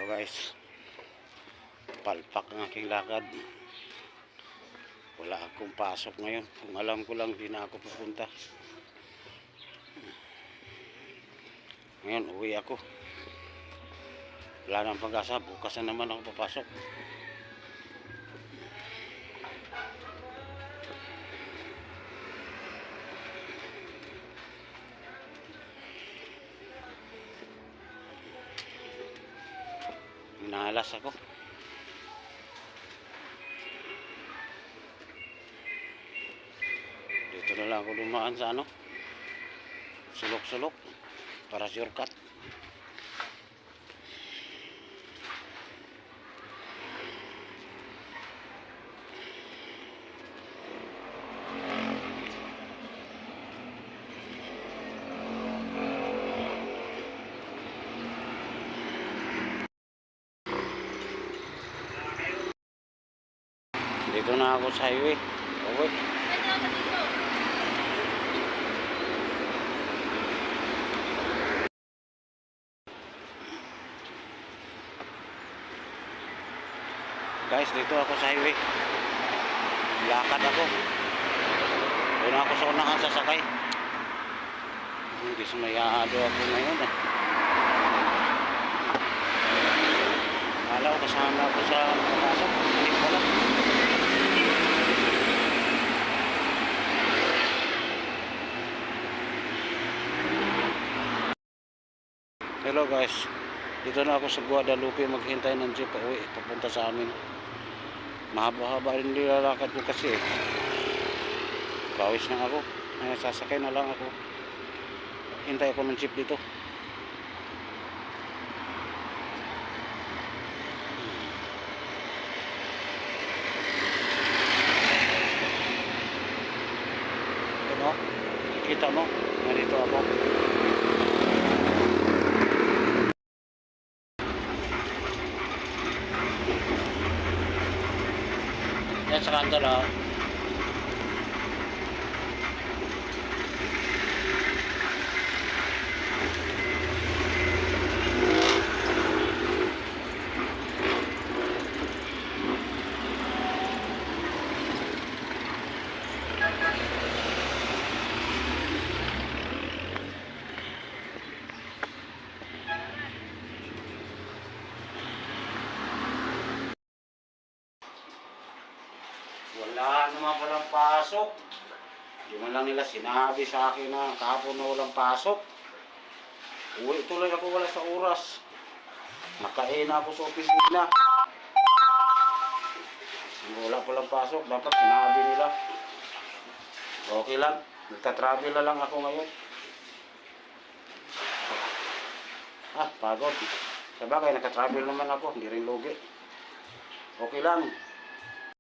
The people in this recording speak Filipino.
So guys, palpak ang aking lakad. Wala akong pasok ngayon. Kung alam ko lang, di na ako pupunta. Ngayon, uwi ako. Wala nang pag-asa. Bukas na naman ako papasok. Minahalas ako. Dito na lang ako dumaan sa sulok-sulok para shortcut. Dito na ako sa highway. Uwi. Guys, dito ako sa highway. Lakad ako. Doon ako sa unang sasakay. Hindi sumayado ako ngayon eh. Akala ko kasama ako sa pasok. Hindi pala. Hello guys. Dito na ako sa Guadalupe, maghintay ng jeep pauwi papunta sa amin. Mahaba-haba rin nilalakad ko kasi pawis na ako. Sasakay na lang ako. Hintay ako ng jeep dito. Ano? Kita mo? Narito ako. Yan sa kandala. Wala naman palang pasok. Hindi man lang nila sinabi sa akin na kahapon na walang pasok. Uwi tuloy ako wala sa oras. Nakain ako sa opisina. Wala palang pasok. Dapat sinabi nila. Okay lang. Nagka-travel na lang ako ngayon. Pagod. Sabagay, nagka-travel naman ako. Hindi rin lugi. Okay lang.